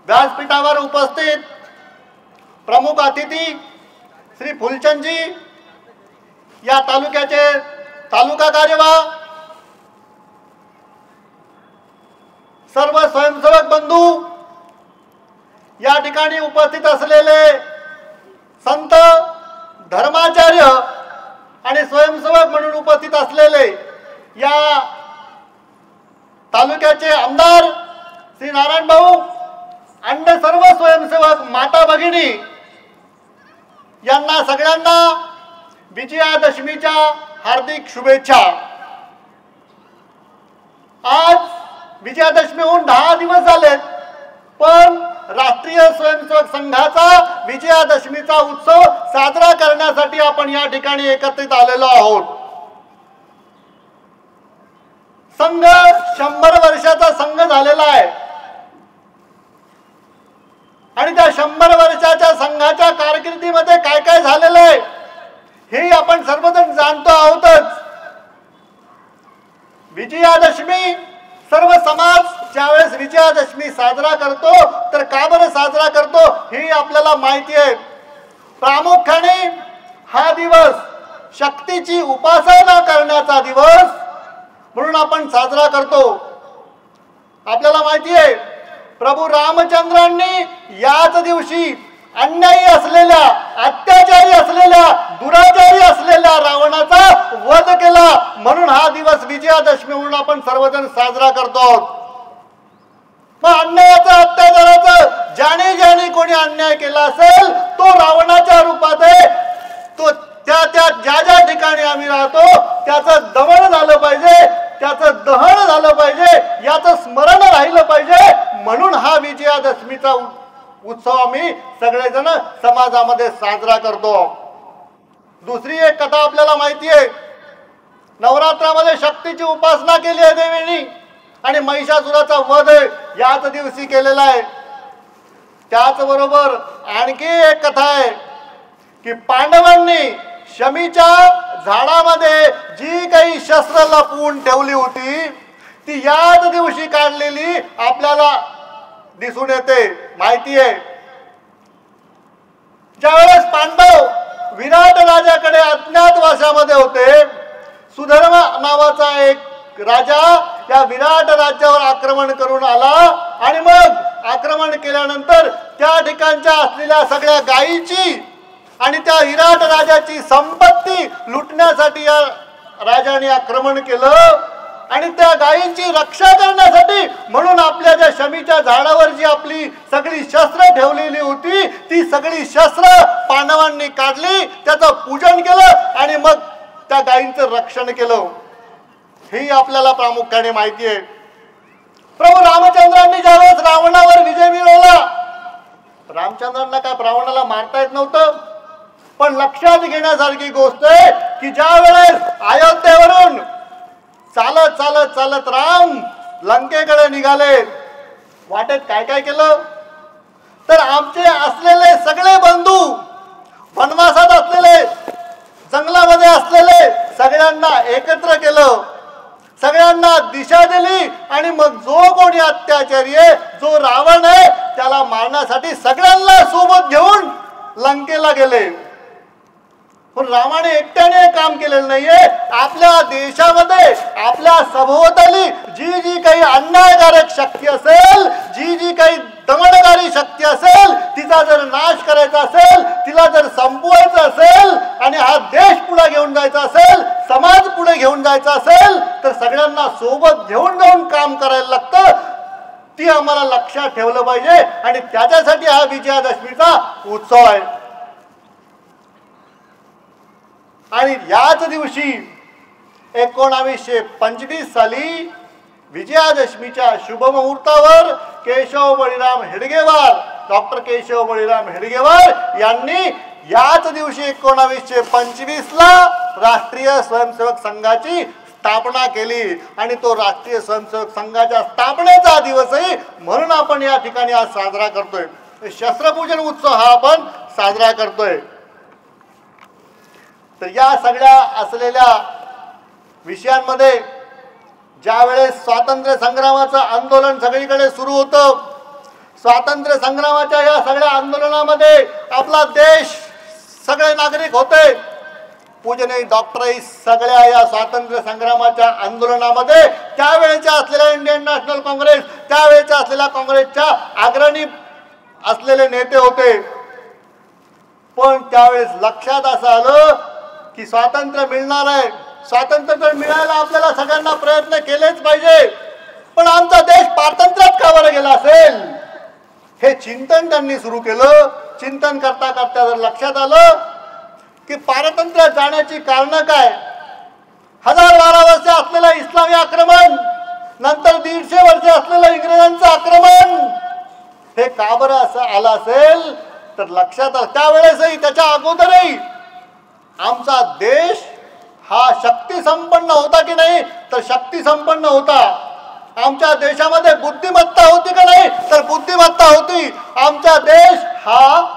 व्यासपीठावर उपस्थित प्रमुख अतिथी श्री फुलचंदजी, या तालुक्याचे तालुका कार्यवाह, सर्व स्वयंसेवक बंधू, या ठिकाणी उपस्थित असलेले संत, धर्माचार्य आणि स्वयंसेवक म्हणून उपस्थित असलेले या तालुक्याचे आमदार श्री नारायण भाऊ, अन्य सर्व स्वयंसेवक माता भगिनी, यांना सगळ्यांना विजयादशमीच्या हार्दिक शुभेच्छा। आज विजयादशमी होऊन 10 दिवस झालेत, पण राष्ट्रीय स्वयंसेवक संघाचा विजयादशमीचा उत्सव साजरा करण्यासाठी आपण या ठिकाणी एकत्रित आलेलो आहोत। संघ 100 वर्षाचा संघ झालेला आहे आणि त्या 100 वर्षाच्या संघाच्या कारकिर्दीमध्ये काय काय झालेलं आहे हे आपण सर्वजण जाणतो आहोतच। विजयादशमी, सर्व समाज ज्यावेळेस विजयादशमी साजरा करतो तर का बरं साजरा करतो हे आपल्याला माहिती आहे। प्रामुख्याने हा दिवस शक्तीची उपासना करण्याचा दिवस म्हणून आपण साजरा करतो। आपल्याला माहिती आहे प्रभू रामचंद्रांनी याच दिवशी अन्यायी असलेल्या, अत्याचारी असलेल्या, दुराचारी असलेल्या रावणाचा वध केला, म्हणून हा दिवस विजयादशमी म्हणून आपण सर्वजण साजरा करतो। मग अन्यायाचा, अत्याचाराचा ज्याने ज्याने कोणी अन्याय केला असेल तो रावणाच्या रूपात आहे, तो त्या ज्या ठिकाणी आम्ही राहतो त्याचं दमन झालं पाहिजे, त्याचं दहन झालं पाहिजे, याचं स्मरण राहिलं पाहिजे, म्हणून हा विजयादशमीचा उत्सव आम्ही सगळेजण समाजामध्ये साजरा करतो। दुसरी एक कथा आपल्याला माहिती आहे, नवरात्रामध्ये शक्तीची उपासना केली आहे देवीने आणि महिषासुराचा वध याच दिवशी केलेला आहे। त्याचबरोबर आणखी एक कथा आहे की पांडवांनी शमीच्या झाडामध्ये जी काही शस्त्र लपवून ठेवली होती ती याच दिवशी काढलेली आपल्याला दिसून येते, माहिती आहे। ज्यावेळेस पांडव विराट राजाकडे अज्ञातवासामध्ये होते, सुधर्मा नावाचा एक राजा या विराट राज्यावर आक्रमण करून आला आणि मग आक्रमण केल्यानंतर त्या ठिकाणच्या असलेल्या सगळ्या गायीची आणि त्या विराट राजाची संपत्ती लुटण्यासाठी या राजाने आक्रमण केलं आणि त्या गायींची रक्षा करण्यासाठी म्हणून आपल्या ज्या शमीच्या झाडावर जी आपली सगळी शस्त्र ठेवलेली होती ती सगळी शस्त्र पांडवांनी काढली, त्याचं पूजन केलं आणि मग त्या गायींचं रक्षण केलं, हे आपल्याला प्रामुख्याने माहिती आहे। प्रभू रामचंद्रांनी ज्यावेळेस रावणावर विजय मिळवला, रामचंद्रांना काय रावणाला मारता येत नव्हतं, पण लक्षात घेण्यासारखी गोष्ट आहे की ज्या वेळेस अयोध्येवरून चालत चालत चालत राम लंकेकडे निघाले, वाटेत काय काय केलं तर आमचे असलेले सगळे बंधू, वनवासात असलेले, जंगलामध्ये असलेले सगळ्यांना एकत्र केलं, सगळ्यांना दिशा दिली आणि मग जो कोणी अत्याचारी आहे, जो रावण आहे, त्याला मारण्यासाठी सगळ्यांना सोबत घेऊन लंकेला गेले। पण रामाने एकट्याने काम केलेलं नाहीये, आपल्या देशामध्ये, आपल्या सभोवताली जी जी काही अन्यायकारक शक्ती असेल, जी जी काही दमनकारी शक्ती असेल, तिचा जर नाश करायचा असेल, तिला जर संपवायचं असेल आणि हा देश पुढे घेऊन जायचा असेल, समाज पुढे घेऊन जायचा असेल तर सगळ्यांना सोबत घेऊन जाऊन काम करायला लागतं। ती आम्हाला लक्षात ठेवलं पाहिजे आणि त्याच्यासाठी हा विजयादशमीचा उत्सव आहे। आणि याच दिवशी 1925 साली विजयादशमीच्या शुभ मुहूर्तावर केशव बळीराम हेडगेवार, डॉक्टर केशव बळीराम हेडगेवार यांनी याच दिवशी 1925 ला राष्ट्रीय स्वयंसेवक संघाची स्थापना केली आणि तो राष्ट्रीय स्वयंसेवक संघाच्या स्थापनेचा दिवसही म्हणून आपण या ठिकाणी आज साजरा करतोय। शस्त्रपूजन उत्सव हा आपण साजरा करतोय। तर या सगळ्या असलेल्या विषयांमध्ये ज्या वेळेस स्वातंत्र्य संग्रामाचं आंदोलन सगळीकडे सुरू होतं, स्वातंत्र्य संग्रामाच्या या सगळ्या आंदोलनामध्ये आपला देश सगळे नागरिक होते. पूजनीय डॉक्टरही सगळ्या या स्वातंत्र्य संग्रामाच्या आंदोलनामध्ये त्यावेळेच्या असलेल्या इंडियन नॅशनल काँग्रेस, त्यावेळेच्या असलेल्या काँग्रेसच्या अग्रणी असलेले नेते होते. पण त्यावेळेस लक्षात असं आलं की स्वातंत्र्य मिळणार आहे, स्वातंत्र्य तर मिळायला आपल्याला सगळ्यांना प्रयत्न केलेच पाहिजे, पण आमचा देश पारतंत्र्यात का बरं गेला असेल, हे चिंतन त्यांनी सुरू केलं. चिंतन करता करता जर लक्षात आलं की पारतंत्र्यात जाण्याची कारणं काय, 1012 वर्ष असलेलं इस्लामी आक्रमण, नंतर 150 वर्ष असलेलं इंग्रजांचं आक्रमण, हे का बरं असं आलं असेल तर लक्षात आलं त्यावेळेसही त्याच्या अगोदरही आमचा देश हा शक्ती संपन्न होता की नाही तर शक्ती संपन्न होता. आमच्या देशामध्ये बुद्धिमत्ता होती का नाही तर बुद्धिमत्ता होती. आमचा देश हा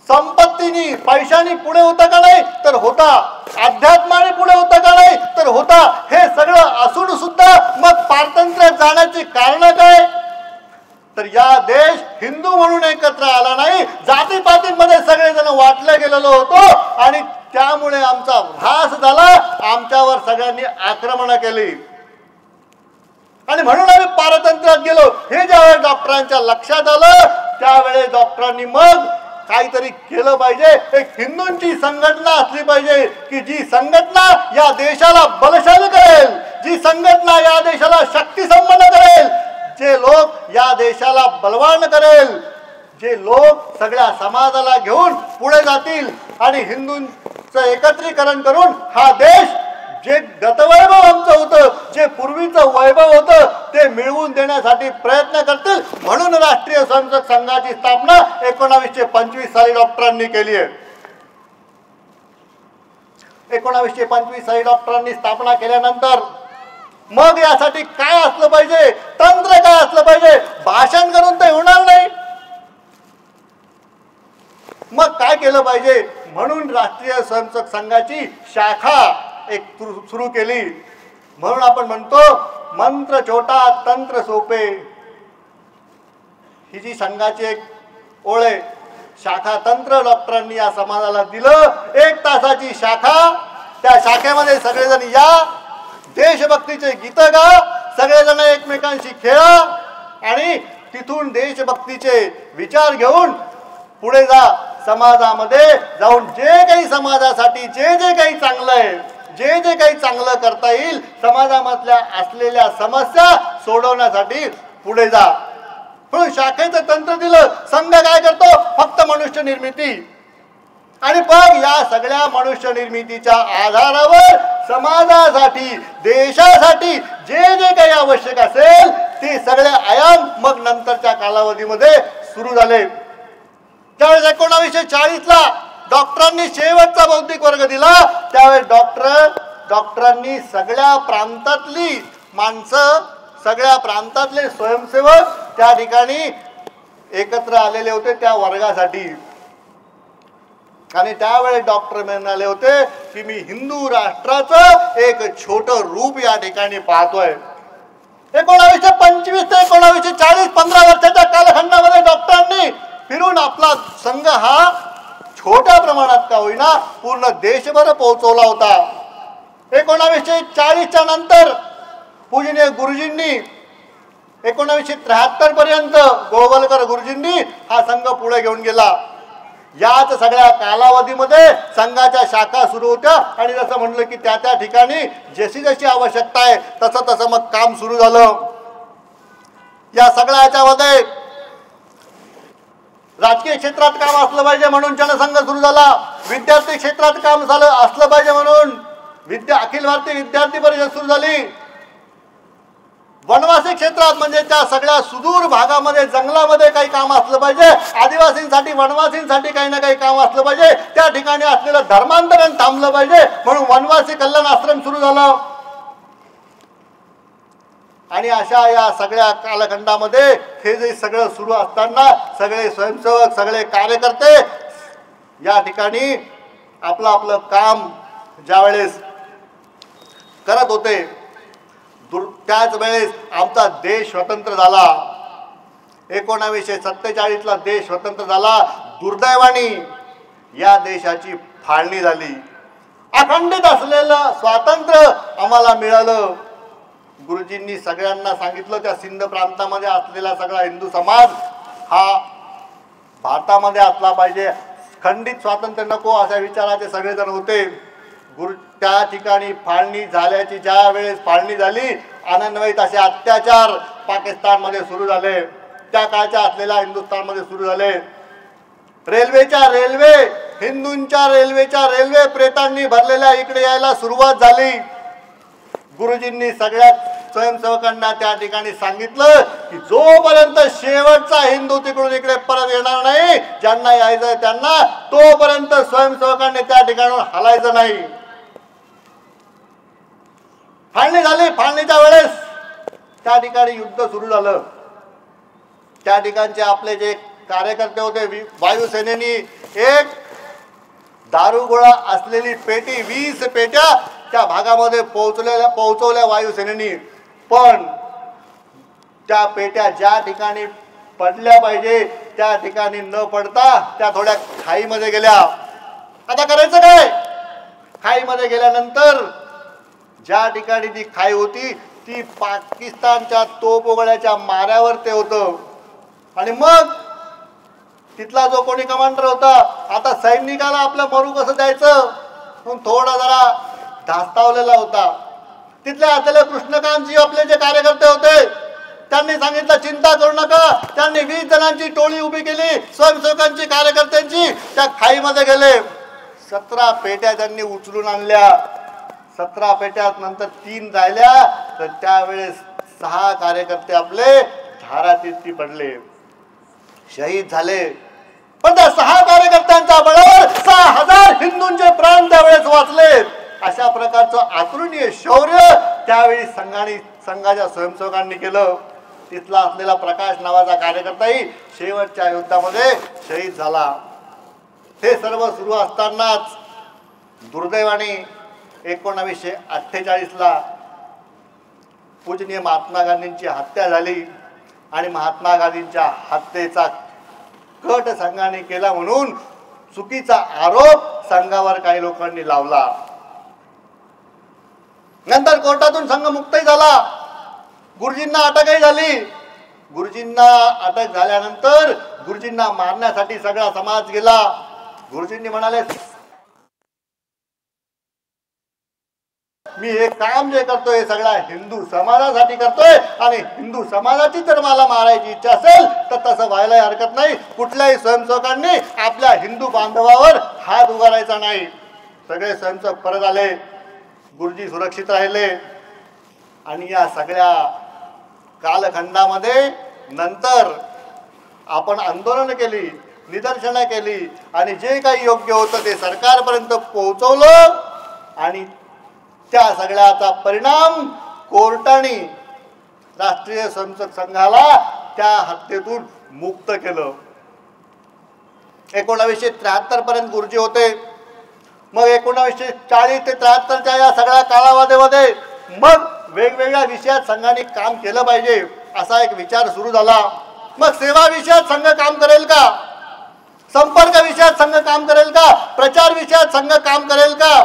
संपत्तीनी पैशानी पुढे होता का नाही तर होता, अध्यात्माने पुढे होता का नाही तर होता. हे सगळं असून सुद्धा मग पारतंत्र्यात जाण्याची कारण काय तर या देश हिंदू म्हणून एकत्र आला नाही, जातीपातींमध्ये सगळेजण वाटले गेलेलो होतो आणि त्यामुळे आमचा ऱ्हास झाला, आमच्यावर सगळ्यांनी आक्रमण केली आणि म्हणून आम्ही पारतंत्र्यात गेलो. हे ज्यावेळेस डॉक्टरांच्या लक्षात आलं त्यावेळेस डॉक्टरांनी मग काहीतरी केलं पाहिजे. एक हिंदूंची संघटना असली पाहिजे की जी संघटना या देशाला बलशाली करेल, जी संघटना या देशाला शक्ती संपन्न करेल, जे लोक या देशाला बलवान करेल, जे लोक सगळ्या समाजाला घेऊन पुढे जातील आणि हिंदूंचं एकत्रीकरण करून हा देश जे गतवैभव आमचं होतं, जे पूर्वीचं वैभव होतं ते मिळवून देण्यासाठी प्रयत्न करतील. म्हणून राष्ट्रीय स्वयंसेवक संघाची स्थापना 1925 साली डॉक्टरांनी केली आहे. 1925 साली डॉक्टरांनी स्थापना केल्यानंतर मग यासाठी काय असलं पाहिजे, तंत्र काय असलं पाहिजे, भाषण करून ते होणार नाही. मग काय केलं पाहिजे म्हणून राष्ट्रीय स्वयंसेवक संघाची शाखा एक सुरू केली. म्हणून आपण म्हणतो मंत्र छोटा तंत्र सोपे, ही जी संघाची एक ओळ आहे. शाखा तंत्र डॉक्टरांनी या समाजाला दिलं. 1 तासाची शाखा, त्या शाखेमध्ये सगळेजण या, देशभक्तीचे गीत गा, सगळेजण एकमेकांशी खेळा आणि तिथून देशभक्तीचे विचार घेऊन पुढे जा. समाजामध्ये जाऊन जे काही समाजासाठी जे जे काही चांगलं आहे, जे जे काही चांगलं करता येईल, समाजामधल्या असलेल्या समस्या सोडवण्यासाठी पुढे जा. म्हणून शाखेचं तंत्र दिलं. संघ काय करतो फक्त मनुष्य निर्मिती आणि मग या सगळ्या मनुष्य निर्मितीच्या आधारावर समाजासाठी देशासाठी जे जे काही आवश्यक असेल ते सगळे आयाम मग नंतरच्या कालावधीमध्ये सुरू झाले. त्यावेळेस 1940ला डॉक्टरांनी शेवटचा बौद्धिक वर्ग दिला. त्यावेळेस डॉक्टरांनी सगळ्या प्रांतातली माणसं, सगळ्या प्रांतातले स्वयंसेवक त्या ठिकाणी एकत्र आलेले होते त्या वर्गासाठी. आणि त्यावेळेस डॉक्टर म्हणाले होते की मी हिंदू राष्ट्राचं एक छोटं रूप या ठिकाणी पाहतोय. 1925 ते 1940 15 वर्षाच्या कालखंडामध्ये डॉक्टरांनी फिरून आपला संघ हा छोट्या प्रमाणात का होईना पूर्ण देशभर पोहोचवला होता. 1940च्या नंतर पूजनीय गुरुजींनी 1973 पर्यंत गोळवलकर गुरुजींनी हा संघ पुढे घेऊन गेला. याच सगळ्या कालावधीमध्ये संघाच्या शाखा सुरू होत्या आणि जसं म्हटलं की त्या त्या ठिकाणी जशी जशी आवश्यकता आहे तसं तसं मग काम सुरू झालं. या सगळ्या याच्यामध्ये राजकीय क्षेत्रात काम असलं पाहिजे म्हणून जनसंघ सुरू झाला. विद्यार्थी क्षेत्रात काम झालं असलं पाहिजे म्हणून अखिल भारतीय विद्यार्थी परिषद सुरू झाली. वनवासी क्षेत्रात म्हणजे त्या सगळ्या सुदूर भागामध्ये जंगलामध्ये काही काम असलं पाहिजे, आदिवासींसाठी वनवासींसाठी काही ना काही काम असलं पाहिजे, त्या ठिकाणी असलेलं धर्मांतरण थांबलं पाहिजे म्हणून वनवासी कल्याण आश्रम सुरू झालं. आणि अशा या सगळ्या कालखंडामध्ये हे जे सगळं सुरू असताना सगळे स्वयंसेवक सगळे कार्यकर्ते या ठिकाणी आपलं आपलं काम ज्यावेळेस करत होते त्याच वेळेस आमचा देश स्वतंत्र झाला. 1947ला देश स्वतंत्र झाला. दुर्दैवाने या देशाची फाळणी झाली. अखंडित असलेलं स्वातंत्र्य आम्हाला मिळालं. गुरुजींनी सगळ्यांना सांगितलं, त्या सिंध प्रांतामध्ये असलेला सगळा हिंदू समाज हा भारतामध्ये असला पाहिजे. खंडित स्वातंत्र्य नको अशा विचाराचे सगळेजण होते. त्या ठिकाणी फाळणी झाल्याची ज्या वेळेस फाळणी झाली, आनंदमयी असे अत्याचार पाकिस्तानमध्ये सुरू झाले, त्या काळच्या असलेल्या हिंदुस्थानमध्ये सुरू झाले. हिंदूंच्या रेल्वे प्रेतांनी भरलेल्या इकडे यायला सुरुवात झाली. गुरुजींनी सगळ्या स्वयंसेवकांना त्या ठिकाणी सांगितलं की जोपर्यंत शेवटचा हिंदू तिकडून इकडे परत येणार नाही, ज्यांना यायचं त्यांना, तोपर्यंत स्वयंसेवकांनी त्या ठिकाणून हलायचं नाही. फाळणी झाली. फाळणीच्या वेळेस त्या ठिकाणी युद्ध सुरू झालं. त्या ठिकाणचे आपले जे कार्यकर्ते होते, वायुसेनेनी एक दारुगोळा असलेली पेटी 20 पेट्या त्या भागामध्ये पोहोचवल्या वायुसेनेनी. पण त्या पेट्या ज्या ठिकाणी पडल्या पाहिजे त्या ठिकाणी न पडता त्या थोड्या खाईमध्ये गेल्या. आता करायचं काय? खाईमध्ये गेल्यानंतर ज्या ठिकाणी ती खाई होती ती पाकिस्तानच्या तोफगोळ्याच्या माऱ्यावर ते होतं. आणि मग तिथला जो कोणी कमांडर होता, आता सैनिकाला आपलं मरू कसं द्यायचं म्हणून थोडा जरा धास्तावलेला होता. तिथले असलेले कृष्णकांतजी आपले जे कार्यकर्ते होते त्यांनी सांगितलं, चिंता करू नका. त्यांनी 20 जणांची टोळी उभी केली, स्वयंसेवकांची, कार्यकर्त्यांची. त्या खाईमध्ये गेले. 17 पेट्या त्यांनी उचलून आणल्या. 17 पेट्यात नंतर 3 राहिल्या. तर त्यावेळेस 6 कार्यकर्ते आपले धारातीर्थी पडले, शहीद झाले. पण त्या 6 कार्यकर्त्यांच्या बळावर 6000 हिंदूंचे प्राण त्यावेळेस वाचले. अशा प्रकारचं आतुरणीय शौर्य त्यावेळी संघाच्या स्वयंसेवकांनी केलं. तिथला असलेला प्रकाश नावाचा कार्यकर्ताही शेवटच्या युद्धामध्ये शहीद झाला. हे सर्व सुरू असतानाच दुर्दैवाने 1948ला पूजनीय महात्मा गांधींची हत्या झाली. आणि महात्मा गांधींच्या हत्येचा कट संघाने केला म्हणून चुकीचा आरोप संघावर काही लोकांनी लावला. नंतर कोर्टातून संघ मुक्तही झाला. गुरुजींना अटकही झाली. गुरुजींना अटक झाल्यानंतर गुरुजींना मारण्यासाठी सगळा समाज गेला. गुरुजींनी म्हणाले, मी हे काम जे करतोय सगळा हिंदू समाजासाठी करतोय आणि हिंदू समाजाची जर मला मारायची इच्छा असेल तर तसं व्हायला हरकत नाही. कुठल्याही स्वयंसेवकांनी आपल्या हिंदू बांधवावर हात उगारायचा नाही. सगळे स्वयंसेवक परत आले. गुरुजी सुरक्षित राहिले. आणि या सगळ्या कालखंडामध्ये नंतर आपण आंदोलन केली, निदर्शनं केली आणि जे काही योग्य होतं ते सरकारपर्यंत पोहोचवलं. आणि त्या सगळ्याचा परिणाम कोर्टाने राष्ट्रीय स्वयंसेवक संघाला त्या हत्येतून मुक्त केलं. 1973 पर्यंत गुरुजी होते. मग 1940 ते 73च्या या सगळ्या कालावधीमध्ये मग वेगवेगळ्या विषयात संघाने काम केलं पाहिजे असा एक विचार सुरू झाला. मग सेवा विषयात संघ काम करेल का? संपर्क विषयात संघ काम करेल का? प्रचार विषयात संघ काम करेल का?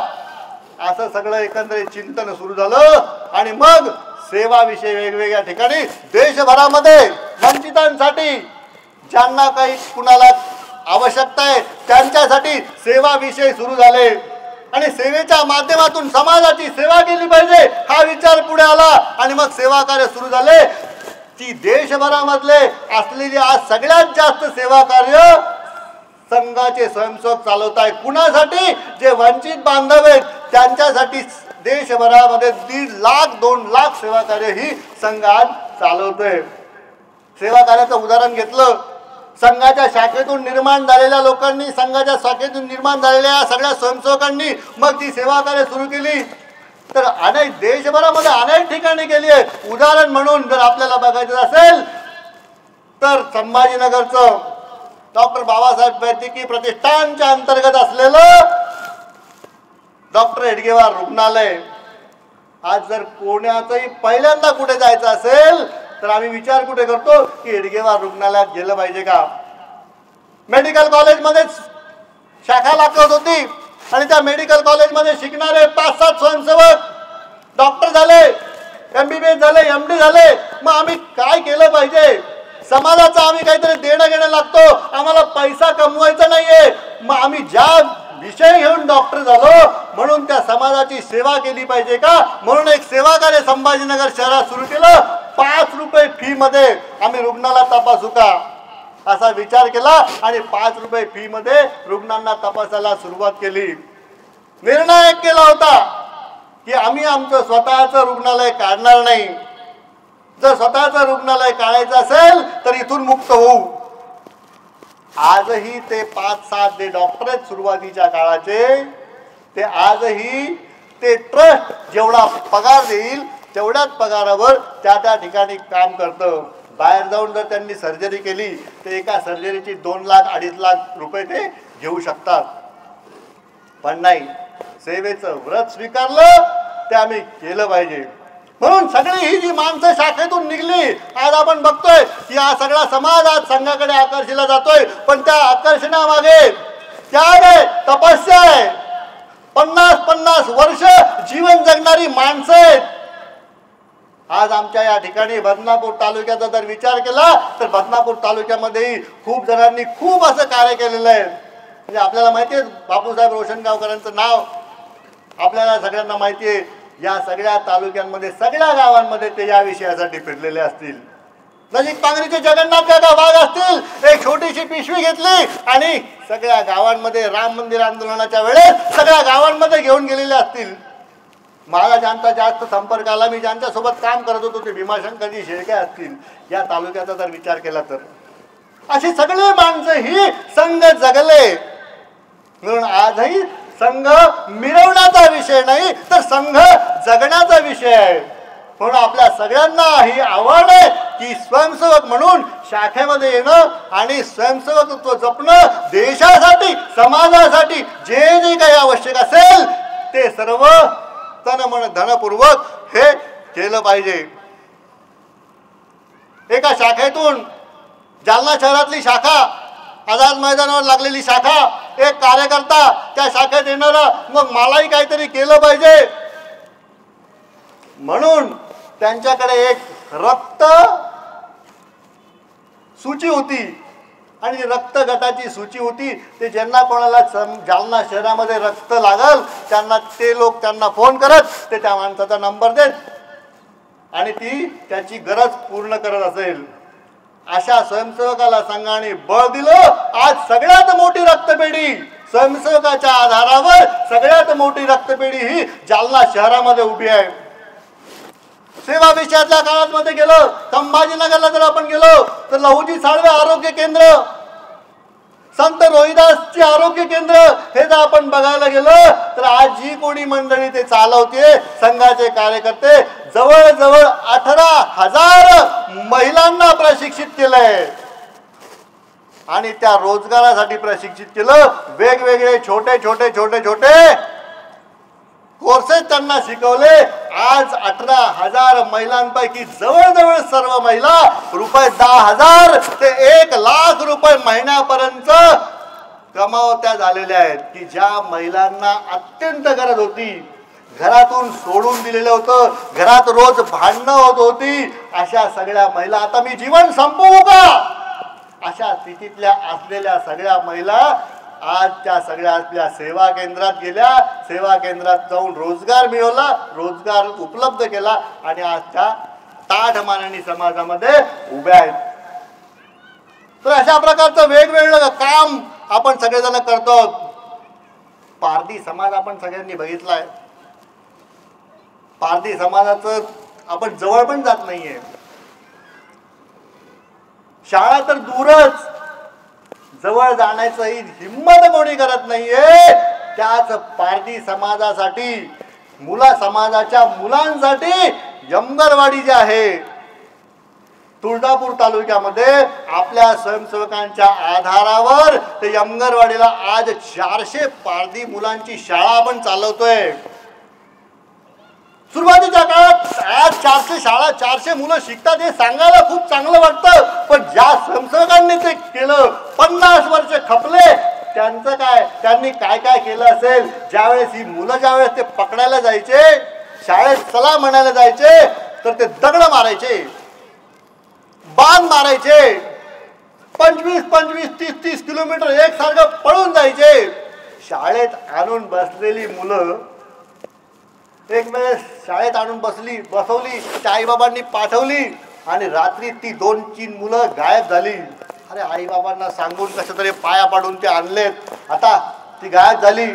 असं सगळं एकंदरीत चिंतन सुरू झालं. आणि मग सेवा विषय वेगवेगळ्या ठिकाणी देशभरामध्ये वंचितांसाठी, ज्यांना काही कुणाला आवश्यकता आहे त्यांच्यासाठी सेवा विषय सुरू झाले. आणि सेवेच्या माध्यमातून समाजाची सेवा केली पाहिजे हा विचार पुढे आला. आणि मग सेवा कार्य सुरू झाले. ती देशभरामधले असलेली आज सगळ्यात जास्त सेवा कार्य संघाचे स्वयंसेवक चालवत आहेत. कुणासाठी? जे वंचित बांधव आहेत त्यांच्यासाठी देशभरामध्ये 1.5 लाख 2 लाख सेवा कार्य ही संघ आज चालवतोय. सेवा कार्याचं उदाहरण घेतलं, संघाच्या शाखेतून निर्माण झालेल्या लोकांनी, संघाच्या शाखेतून निर्माण झालेल्या सगळ्या स्वयंसेवकांनी मग ती सेवा कार्य सुरू केली. तर अनेक देशभरामध्ये अनेक ठिकाणी केली आहे. उदाहरण म्हणून जर आपल्याला बघायचं असेल तर संभाजीनगरचं डॉक्टर बाबासाहेब वैद्यकीय प्रतिष्ठानच्या अंतर्गत असलेलं डॉक्टर हेडगेवार रुग्णालय. आज जर कोणाचंही पहिल्यांदा कुठे जायचं असेल तर आम्ही विचार कुठे करतो की हेडगेवार रुग्णालयात गेलं पाहिजे का. मेडिकल कॉलेजमध्येच शाखा लागत होती आणि त्या मेडिकल कॉलेजमध्ये शिकणारे 5-7 स्वयंसेवक डॉक्टर झाले, MBBS झाले, MD झाले. मग आम्ही काय केलं पाहिजे. समाजाचं आम्ही काहीतरी देणं घेणं लागतो, आम्हाला पैसा कमवायचा नाहीये. मग आम्ही ज्या विषय घेऊन डॉक्टर झालो म्हणून त्या समाजाची सेवा केली पाहिजे का. म्हणून एक सेवा कार्य संभाजीनगर शहरात सुरू केलं. 5 रुपये फी मध्ये आम्ही रुग्णाला तपासू का असा विचार केला आणि 5 रुपये फी मध्ये रुग्णांना तपासायला सुरुवात केली. निर्णय केला होता की आम्ही आमचं स्वतःचं रुग्णालय काढणार नाही. जर स्वतःचं रुग्णालय काढायचं असेल तर इथून मुक्त होऊ. आजही ते 5-7 जे डॉक्टर आहेत सुरुवातीच्या काळाचे, ते आजही ते ट्रस्ट जेवढा पगार देईल तेवढ्याच पगारावर त्या ठिकाणी काम करतं. बाहेर जाऊन जर त्यांनी सर्जरी केली तर एका सर्जरीची 2 लाख 2.5 लाख रुपये ते घेऊ शकतात. पण नाही, सेवेचं व्रत स्वीकारलं ते आम्ही केलं पाहिजे. म्हणून सगळी ही जी माणसं शाखेतून निघली, आज आपण बघतोय की हा सगळा समाज आज संघाकडे आकर्षिला जातोय. पण त्या आकर्षणामागे त्याग आहे, तपस्या आहे. 50-50 वर्ष जीवन जगणारी माणसं आहेत. आज आमच्या या ठिकाणी बदनापूर तालुक्याचा जर विचार केला तर बदनापूर तालुक्यामध्येही खूप जणांनी खूप असं कार्य केलेलं आहे. म्हणजे आपल्याला माहिती आहे बापूसाहेब रोशनगावकरांचं नाव आपल्याला सगळ्यांना माहिती आहे. या सगळ्या तालुक्यांमध्ये सगळ्या गावांमध्ये ते या विषयासाठी फिरलेले असतील. नजीक पांगरीचे जगन्नाथ काका वाघ असतील, एक छोटीशी पिशवी घेतली आणि सगळ्या गावांमध्ये राम मंदिर आंदोलनाच्या वेळेस सगळ्या गावांमध्ये घेऊन गेलेले असतील. मला ज्यांचा जास्त संपर्क आला, मी ज्यांच्यासोबत काम करत होतो ते भीमाशंकरजी शेळके असतील. या तालुक्याचा जर विचार केला तर अशी सगळे माणसं ही संघ जगले. म्हणून आजही संघ मिरवण्याचा विषय नाही तर संघ जगण्याचा विषय आहे. म्हणून आपल्या सगळ्यांना ही आवड आहे की स्वयंसेवक म्हणून शाखेमध्ये येणं आणि स्वयंसेवकत्व जपणं, देशासाठी समाजासाठी जे जे काही आवश्यक असेल ते सर्व तन मन धनपूर्वक हे केलं पाहिजे. एका शाखेतून जालना शहरातली शाखा, आझाद मैदानावर लागलेली शाखा, एक कार्यकर्ता त्या शाखेत येणारा, मग मलाही काहीतरी केलं पाहिजे म्हणून त्यांच्याकडे एक रक्त सूची होती आणि रक्त गटाची सूची होती. ते ज्यांना कोणाला जालना शहरामध्ये रक्त लागल त्यांना ते लोक त्यांना फोन करत, ते त्या माणसाचा नंबर देत आणि ती त्याची गरज पूर्ण करत असेल. अशा स्वयंसेवकाला संघाने बळ दिलं. आज सगळ्यात मोठी रक्तपेढी स्वयंसेवकाच्या आधारावर सगळ्यात मोठी रक्तपेढी ही जालना शहरामध्ये उभी आहे. सेवा विषयातल्या काळामध्ये गेलो, संभाजीनगरला जर आपण गेलो तर लहुजी साळवे आरोग्य केंद्र, संत रोहिदासची आरोग्य केंद्र हे जर आपण बघायला गेलो तर आज जी कोणी मंडळी ते चालवते संघाचे कार्यकर्ते जवळजवळ 18,000 महिलांना प्रशिक्षित केलंय आणि त्या रोजगारासाठी प्रशिक्षित केलं. वेगवेगळे छोटे छोटे छोटे छोटे कोर्सेस त्यांना शिकवले. आज 18,000 महिलांपैकी जवळजवळ सर्व महिला रुपये 10,000 ते 1,00,000 रुपये महिन्यापर्यंत कमावत्या झालेल्या आहेत की ज्या महिलांना अत्यंत गरज होती, घरातून सोडून दिलेलं होतं, घरात रोज भांडणं होत होती. अशा सगळ्या महिला आता मी जीवन संपवू का अशा स्थितीतल्या असलेल्या सगळ्या महिला आज त्या सगळ्या आपल्या सेवा केंद्रात गेल्या, सेवा केंद्रात जाऊन रोजगार मिळवला, रोजगार उपलब्ध केला आणि आज त्या ताठ माननी समाजामध्ये उभ्या आहेत. तर अशा प्रकारचं वेगवेगळं काम आपण सगळेजण करतो. पारधी समाज आपण सगळ्यांनी बघितलाय. पारधी समाजाचं आपण जवळ पण जात नाहीये. शाळा तर दूरच, जवळ जाण्याची हिम्मत कोणी करत नाहीये. त्याच पारधी समाजासाठी, मुला समाजाच्या मुलांसाठी यमगरवाडी जी आहे तुळजापूर तालुक्यामध्ये आपल्या स्वयंसेवकांच्या आधारावर ते यमगरवाडीला आज 400 पारधी मुलांची शाळा आपण चालवतोय. सुरुवातीच्या काळात आज 400 शाळा 400 मुलं शिकतात हे सांगायला खूप चांगलं वाटतं, पण ज्या स्वयंसेवकांनी ते केलं 50 वर्ष खपले त्यांचं काय, त्यांनी काय काय केलं असेल. ज्यावेळेस ही मुलं ज्यावेळेस ते पकडायला जायचे, शाळेत चला म्हणायला जायचे, तर ते दगड मारायचे, बाण मारायचे, 25-25 30-30 किलोमीटर एकसारखं पळून जायचे. शाळेत आणून बसलेली मुलं एक वेळेस शाळेत आणून बसवली, आईबाबांनी पाठवली आणि रात्री ती 2-3 मुलं गायब झाली. अरे आईबाबांना सांगून कसं तरी पाया पाडून ते आणलेत, आता ती गायब झाली,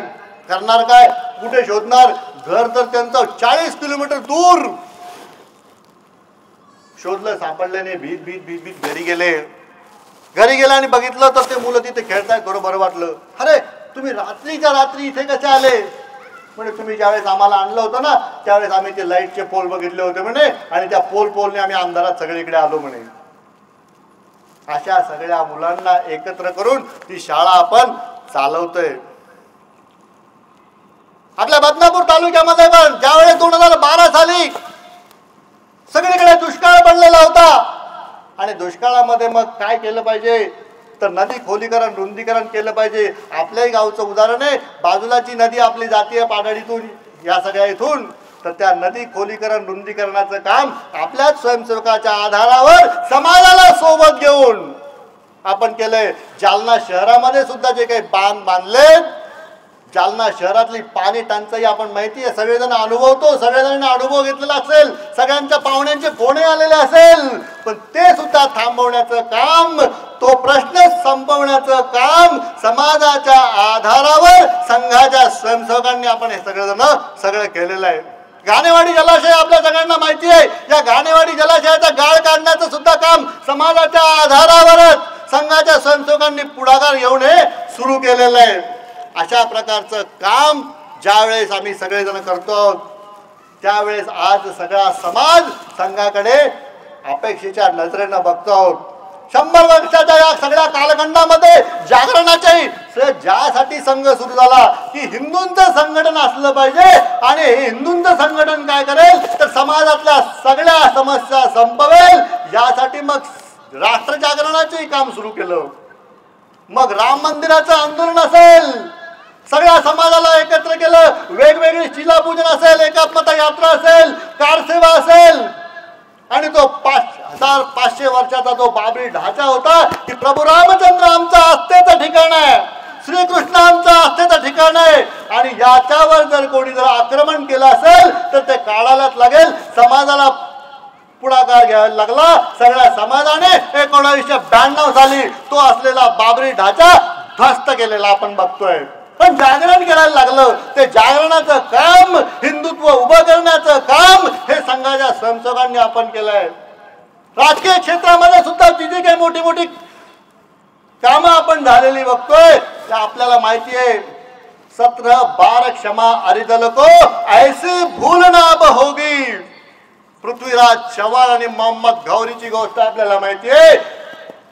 करणार काय, कुठे शोधणार. घर तर त्यांचं 40 किलोमीटर दूर. शोधलं, सापडलं नाही, भीत भीत भीत भीत घरी गेले आणि बघितलं तर ते मुलं तिथे खेळतायत. बरं वाटलं. अरे तुम्ही रात्रीच्या रात्री इथे कसे आले? म्हणजे तुम्ही ज्यावेळेस आम्हाला आणलं होतं ना त्यावेळेस आम्ही ते लाईटचे पोल बघितले होते म्हणे, आणि त्या पोलने आम्ही अंधारात सगळीकडे आलो म्हणे. अशा सगळ्या मुलांना एकत्र करून ती शाळा आपण चालवतोय. आपल्या बदनापूर तालुक्यामध्ये पण ज्यावेळेस 2012 साली सगळीकडे दुष्काळ पडलेला होता, आणि दुष्काळामध्ये मग काय केलं पाहिजे, तर नदी खोलीकरण रुंदीकरण केलं पाहिजे. आपल्याही गावचं उदाहरण आहे, बाजूलाची नदी आपली जातीय पाडळीतून या सगळ्या इथून, तर त्या नदी खोलीकरण रुंदीकरणाचं काम आपल्याच स्वयंसेवकाच्या आधारावर समाजाला सोबत घेऊन आपण केलंय. जालना शहरामध्ये सुद्धा जे काही बांध बांधले, जालना शहरातली पाणी टंचाई आपण माहिती आहे, सगळेजण अनुभवतो, सगळेजणांनी अनुभव घेतलेला असेल, सगळ्यांच्या पाहुण्यांचे फोन आलेले असेल, पण ते सुद्धा थांबवण्याचं काम, तो प्रश्न संपवण्याचं काम समाजाच्या आधारावर संघाच्या स्वयंसेवकांनी आपण हे सगळं केलेलं आहे. घाणेवाडी जलाशय आपल्या सगळ्यांना माहिती आहे, या घाणेवाडी जलाशयाचा गाळ काढण्याचं सुद्धा काम समाजाच्या आधारावरच संघाच्या स्वयंसेवकांनी पुढाकार घेऊन हे सुरू केलेलं आहे. अशा प्रकारचं काम ज्यावेळेस आम्ही सगळेजण करतो त्यावेळेस आज सगळा समाज संघाकडे अपेक्षेच्या नजरेनं बघतो. 100 वर्षाच्या या सगळ्या कालखंडामध्ये जागरणाच्याही ज्यासाठी संघ सुरू झाला की हिंदूंचं संघटन असलं पाहिजे, आणि हे हिंदूंचं संघटन काय करेल तर समाजातल्या सगळ्या समस्या संपवेल. यासाठी मग राष्ट्र जागरणाचंही काम सुरू केलं. मग राम मंदिराचं आंदोलन असेल, सगळ्या समाजाला एकत्र केलं, वेगवेगळी शिलापूजन असेल, एकात्मता यात्रा असेल, कारसेवा असेल, आणि तो 5500 वर्षाचा जो बाबरी ढाचा होता की प्रभू रामचंद्र आमचं आस्थेचं ठिकाण आहे, श्रीकृष्ण आमचं आस्थेचं ठिकाण आहे, आणि याच्यावर जर कोणी जर आक्रमण केलं असेल तर ते काढायलाच लागेल. समाजाला पुढाकार घ्यायला लागला. सगळ्या समाजाने 1992 साली तो असलेला बाबरी ढाचा ध्वस्त केलेला आपण बघतोय. पण जागरण करायला लागलं. ते जागरणाचं काम, हिंदुत्व उभं करण्याचं काम हे संघाच्या स्वयंसेवकांनी आपण केलंय. राजकीय क्षेत्रामध्ये सुद्धा तिथे काही मोठी मोठी कामं आपण झालेली बघतोय. त्या आपल्याला माहिती आहे. 17 बार क्षमा अरिदल को ऐसी भूल ना अब होगी. पृथ्वीराज चव्हाण आणि मोहम्मद गौरीची गोष्ट आपल्याला माहिती आहे.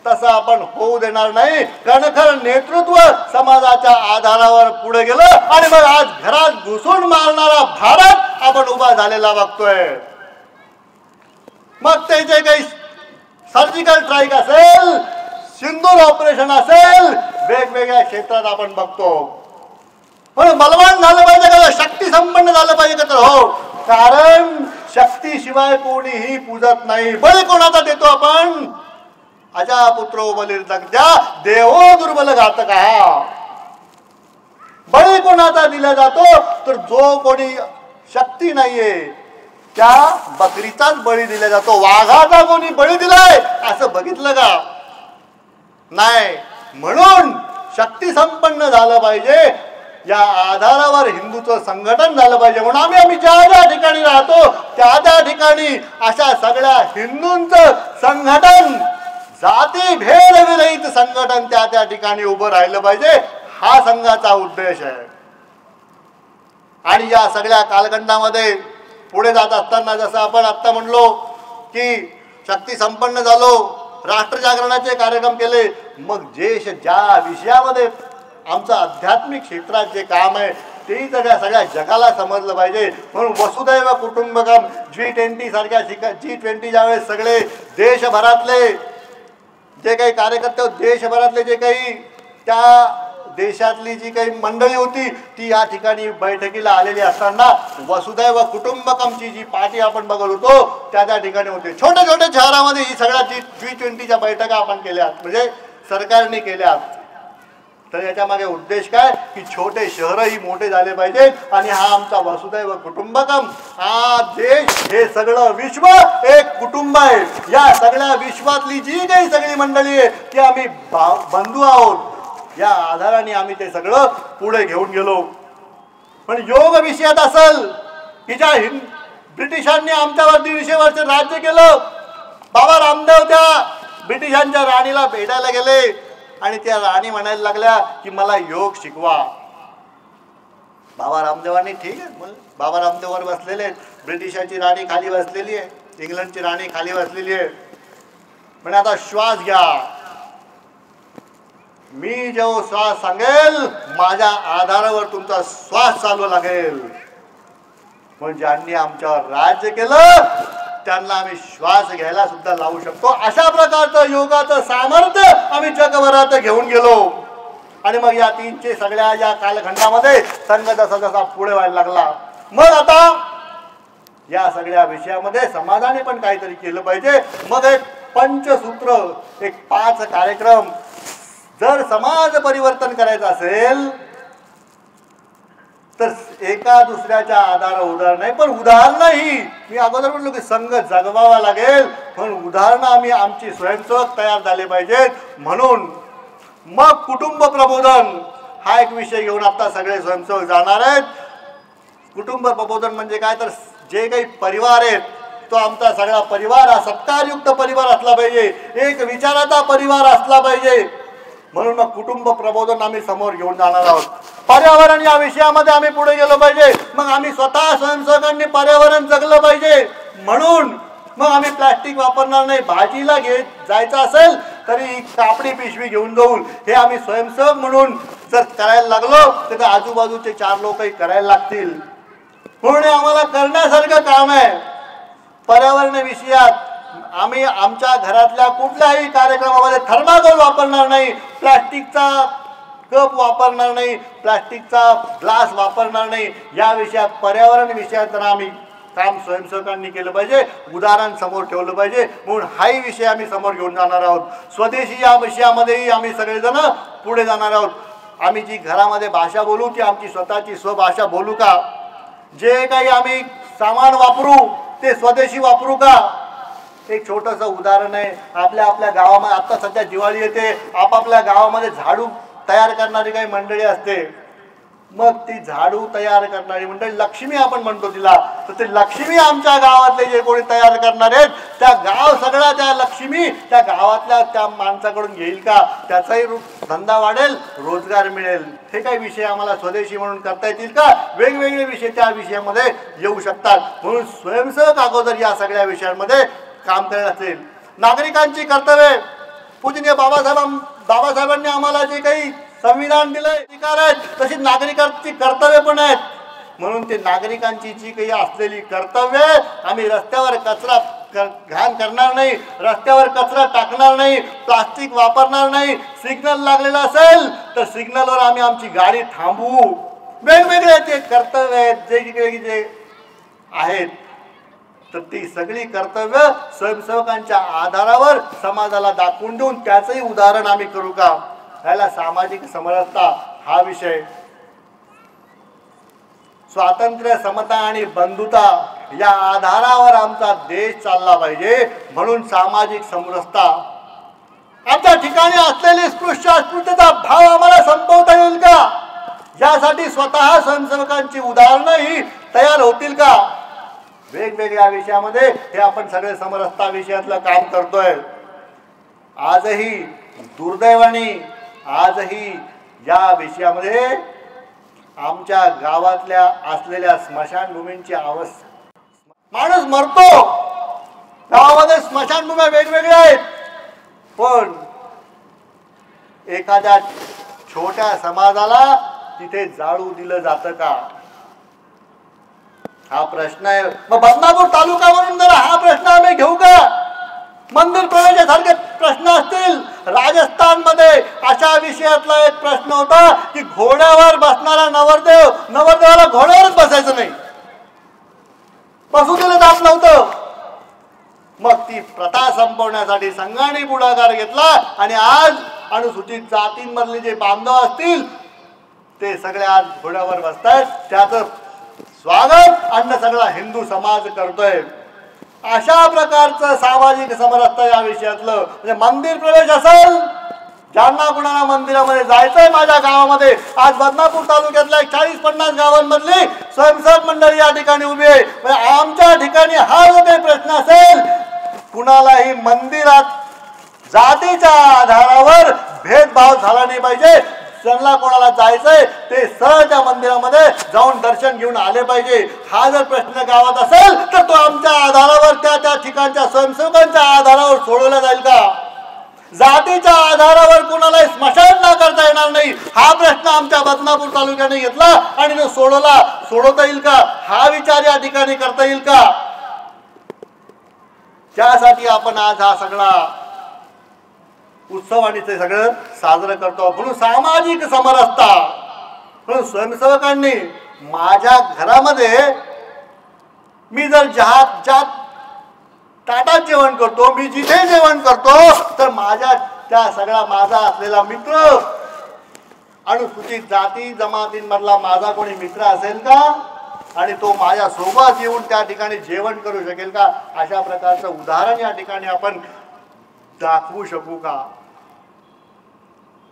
तसं आपण होऊ देणार नाही. कणखर नेतृत्व समाजाच्या आधारावर पुढे गेलं, आणि मग आज घरात घुसून मारणारा भारत आपण उभा झालेला बघतोय. मग ते जे काही सर्जिकल स्ट्राईक असेल, सिंदूर ऑपरेशन असेल, वेगवेगळ्या क्षेत्रात आपण बघतो. पण बलवान झालं पाहिजे का, शक्ती संपन्न झालं पाहिजे का, तर हो, कारण शक्तीशिवाय कोणीही पूजत नाही. बळी कोणाचा देतो आपण? अजा पुत्रो बलिर्दग्ध्या देवो दुर्बल घातकः. बळी कोणाचा दिला जातो तर जो कोणी शक्ती नाहीये त्या बकरीचाच बळी दिला जातो. वाघाचा कोणी बळी दिलाय असं बघितलं का? नाही. म्हणून शक्ती संपन्न झालं पाहिजे, या आधारावर हिंदूचं संघटन झालं पाहिजे. म्हणून आम्ही ज्या ज्या ठिकाणी राहतो त्या ठिकाणी अशा सगळ्या हिंदूंचं संघटन, जाती भेद विरहित संघटन त्या ठिकाणी उभं राहिलं पाहिजे. हा संघाचा उद्देश आहे. आणि या सगळ्या कालखंडामध्ये पुढे जात असताना जसं आपण आता म्हणलो की शक्ती संपन्न झालो, राष्ट्र जागरणाचे कार्यक्रम केले, मग ज्या विषयामध्ये आमचं आध्यात्मिक क्षेत्रात जे काम आहे तेही सगळ्या जगाला समजलं पाहिजे. म्हणून वसुदैव कुटुंबकम G20 सारख्या G20 ज्यावेळेस सगळे देशभरातले जे काही कार्यकर्ते, देशभरातले जे काही त्या देशातली जी काही मंडळी होती ती या ठिकाणी बैठकीला आलेली असताना वसुदैव कुटुंबकमची जी पार्टी आपण बघत होतो त्या ठिकाणी होते. छोट्या छोट्या शहरामध्ये ही सगळ्या G20च्या बैठका आपण केल्या, म्हणजे सरकारने केल्या. तर याच्या मागे उद्देश काय की छोटे शहरही मोठे झाले पाहिजेत आणि हा आमचा वसुदैव कुटुंबकम, हा देश, हे सगळं विश्व एक कुटुंब आहे. या सगळ्या विश्वातली जी काही सगळी मंडळी आहे ती आम्ही बंधू आहोत. या आधाराने आम्ही ते सगळं पुढे घेऊन गेलो. पण योग विषयात असेल की ज्या ब्रिटिशांनी आमच्यावर 150 वर्ष राज्य केलं, बाबा रामदेव त्या ब्रिटिशांच्या राणीला भेटायला गेले आणि त्या राणी म्हणायला लागल्या की मला योग शिकवा. बाबा रामदेवांनी ठीक आहे, बाबा रामदेवावर बसलेले, ब्रिटिशांची राणी खाली बसलेली आहे, इंग्लंडची राणी खाली बसलेली आहे. म्हणजे आता श्वास घ्या, मी जो श्वास सांगेल माझ्या आधारावर तुमचा श्वास चालू लागेल. पण ज्यांनी आमच्यावर राज्य केलं त्यांना आम्ही श्वास घ्यायला सुद्धा लावू शकतो. अशा प्रकारचं योगाचं सामर्थ्य आम्ही जगभरात घेऊन गेलो. आणि मग या तीनचे सगळ्या या कालखंडामध्ये संघ जसा जसा पुढे व्हायला लागला, मग आता या सगळ्या विषयामध्ये समाजाने पण काहीतरी केलं पाहिजे. मग एक पंचसूत्र, एक 5 कार्यक्रम. जर समाज परिवर्तन करायचं असेल तर एका दुसऱ्याच्या आधार नाही, पण उदाहरणही, मी अगोदर म्हटलो की संघ जगवावा लागेल, पण उदाहरणं आम्ही आमची स्वयंसेवक तयार झाले पाहिजेत. म्हणून मग कुटुंब प्रबोधन हा एक विषय घेऊन आता सगळे स्वयंसेवक जाणार आहेत. कुटुंब प्रबोधन म्हणजे काय, तर जे काही परिवार आहेत तो आमचा सगळा परिवार हा सत्कारयुक्त परिवार असला पाहिजे, एक विचाराचा परिवार असला पाहिजे. म्हणून मग कुटुंब प्रबोधन आम्ही समोर घेऊन जाणार आहोत. पर्यावरण या विषयामध्ये आम्ही पुढे गेलो पाहिजे. मग आम्ही स्वतः स्वयंसेवकांनी पर्यावरण जगलं पाहिजे. म्हणून मग आम्ही प्लास्टिक वापरणार नाही. भाजीला जायचं असेल तरी कापडी पिशवी घेऊन जाऊन, हे आम्ही स्वयंसेवक म्हणून जर करायला लागलो तर आजूबाजूचे 4 लोकही करायला लागतील. म्हणून आम्हाला करण्यासारखं काम आहे. पर्यावरण विषयात आम्ही आमच्या घरातल्या कुठल्याही कार्यक्रमामध्ये थर्माकोल वापरणार नाही, प्लास्टिकचा कप वापरणार नाही, प्लास्टिकचा ग्लास वापरणार नाही. या विषयात, पर्यावरण विषयात तर आम्ही काम स्वयंसेवकांनी केलं पाहिजे, उदाहरण समोर ठेवलं पाहिजे. म्हणून हाही विषय आम्ही समोर घेऊन जाणार आहोत. स्वदेशी या विषयामध्येही आम्ही सगळेजण पुढे जाणार आहोत. आम्ही जी घरामध्ये भाषा बोलू ती आमची स्वतःची स्वभाषा बोलू का, जे काही आम्ही सामान वापरू ते स्वदेशी वापरू का. एक छोटंसं उदाहरण आहे. आपल्या गावामध्ये आता सध्या दिवाळी येते, आपापल्या गावामध्ये झाडू तयार करणारी काही मंडळी असते. मग ती झाडू तयार करणारी मंडळी, लक्ष्मी आपण म्हणतो तिला, तर ते लक्ष्मी आमच्या गावातले जे कोणी तयार करणार आहेत त्या गाव सगळा त्या लक्ष्मी त्या गावातल्या त्या माणसाकडून घेईल का, त्याचाही धंदा वाढेल, रोजगार मिळेल. हे काही विषय आम्हाला स्वदेशी म्हणून करता येतील का, वेगवेगळे विषय त्या विषयामध्ये येऊ शकतात. म्हणून स्वयंसेवक अगोदर या सगळ्या विषयांमध्ये काम करत असेल. नागरिकांची कर्तव्ये, पूजनीय बाबासाहेबांनी आम्हाला जे काही संविधान दिलंय, अधिकार आहेत, तशी नागरिकांची कर्तव्य पण आहेत. म्हणून ते नागरिकांची जी काही असलेली कर्तव्य, आम्ही रस्त्यावर कचरा घाण करणार नाही, रस्त्यावर कचरा टाकणार नाही, प्लास्टिक वापरणार नाही. सिग्नल लागलेला असेल तर सिग्नलवर आम्ही आमची गाडी थांबवू. वेगवेगळे ते कर्तव्य आहेत जे आहेत, तर ती सगळी कर्तव्य स्वयंसेवकांच्या आधारावर समाजाला दाखवून देऊन त्याचंही उदाहरण आम्ही करू का. याला सामाजिक समरसता हा विषय, स्वातंत्र्य, समता आणि बंधुता या आधारावर आमचा देश चालला पाहिजे. म्हणून सामाजिक समरसता, आमच्या ठिकाणी असलेली स्पृश्य अस्पृश्यता भाव आम्हाला संपवता येईल का, यासाठी स्वतः स्वयंसेवकांची उदाहरणं ही तयार होतील का. वेगवेगळ्या विषयामध्ये हे आपण सगळे समरसता विषयातलं काम करतोय. आजही दुर्दैवाने आजही या विषयामध्ये आमच्या गावातल्या असलेल्या स्मशानभूमींची अवस्था, माणूस मरतो, गावामध्ये स्मशानभूम्या वेगवेगळ्या आहेत, पण एखाद्या छोट्या समाजाला तिथे जाळू दिलं जातं का? हा प्रश्न आहे. मग बदनापूर तालुका म्हणून जर हा प्रश्न आम्ही घेऊ का? मंदिर प्रवेशासारखे प्रश्न असतील. राजस्थान मध्ये अशा विषयातला एक प्रश्न होता की घोड्यावर बसणारा नवरदेवाला घोड्यावरच बसायचं नाही, बसू दिलं जात नव्हतं. मग ती प्रथा संपवण्यासाठी संघाने पुढाकार घेतला आणि आज अनुसूचित जातींमधले जे बांधव असतील ते सगळे आज घोड्यावर बसतायत. त्याचं स्वागत अन्न सगळा हिंदू समाज करतोय. अशा प्रकारचं सामाजिक समरसता या विषयातलं. म्हणजे मंदिर प्रवेश असेल, ज्यांना कुणाला मंदिरामध्ये जायचंय माझ्या गावामध्ये, आज बदनापूर तालुक्यातल्या 40-50 गावांमधली स्वयंसेवक मंडळी या ठिकाणी उभी आहे. म्हणजे आमच्या ठिकाणी हा जो काही प्रश्न असेल, कुणालाही मंदिरात जातीच्या आधारावर भेदभाव झाला नाही पाहिजे. ज्यांना कोणाला जायचंय ते सरळ त्या मंदिरामध्ये जाऊन दर्शन घेऊन आले पाहिजे. हा जर प्रश्न गावात असेल तर तो आमच्या आधारावर त्या ठिकाणच्या स्वयंसेवकांच्या आधारावर सोडवला जाईल का? जातीच्या आधारावर कोणाला स्मशान ना करता येणार नाही, हा प्रश्न आमच्या बदनापूर तालुक्याने घेतला आणि तो सोडवता येईल का? हा विचार या ठिकाणी करता येईल का? त्यासाठी आपण आज हा सगळा उत्सव आणि ते सगळं साजरं करतो. म्हणून सामाजिक समरसता. म्हणून स्वयंसेवकांनी माझ्या घरामध्ये मी जर ज्या ताटात जेवण करतो, मी जिथे जेवण करतो, तर माझ्या त्या सगळा माझा असलेला मित्र, अनुसूचित जाती जमातींमधला माझा कोणी मित्र असेल का? आणि तो माझ्या सोबत येऊन त्या ठिकाणी जेवण करू शकेल का? अशा प्रकारचं उदाहरण या ठिकाणी आपण दाखवू शकू का?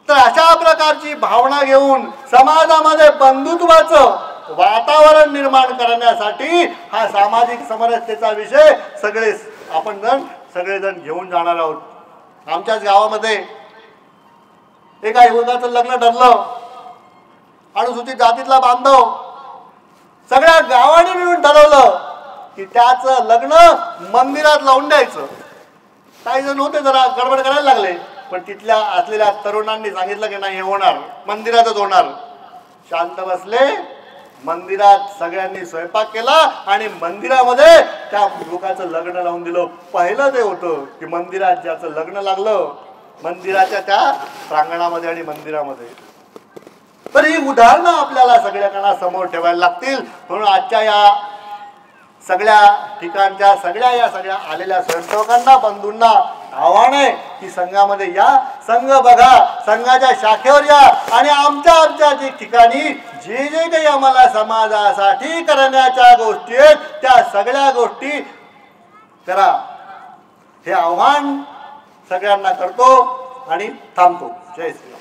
तर अशा प्रकारची भावना घेऊन समाजामध्ये बंधुत्वाचं वातावरण निर्माण करण्यासाठी हा सामाजिक समरसतेचा विषय सगळेजण घेऊन जाणार आहोत. आमच्याच गावामध्ये एका युवकाचं लग्न ठरलं. अनुसूचित जातीतला बांधव सगळ्या गावाने मिळून ठरवलं की त्याचं लग्न मंदिरात लावून द्यायचं. काही जण होते जरा गडबड करायला लागले, पण तिथल्या असलेल्या तरुणांनी सांगितलं की नाही, हे होणार, मंदिरातच होणार. शांत बसले. मंदिरात सगळ्यांनी स्वयंपाक केला आणि मंदिरामध्ये त्या युवकाचं लग्न लावून दिलं. पहिलं ते होतं की मंदिरात ज्याचं लग्न लागलं, मंदिराच्या त्या प्रांगणामध्ये आणि मंदिरामध्ये. तर ही उदाहरणं आपल्याला सगळ्यांना समोर ठेवायला लागतील. म्हणून आजच्या या सगळ्या ठिकाणच्या सगळ्या आलेल्या स्वयंसेवकांना बंधूंना आव्हान आहे की संघामध्ये या, संघ बघा, संघाच्या शाखेवर या आणि आमच्या ठिकाणी जे काही आम्हाला समाजासाठी करण्याच्या गोष्टी आहेत त्या सगळ्या गोष्टी करा. हे आव्हान सगळ्यांना करतो आणि थांबतो. जय श्रीराम.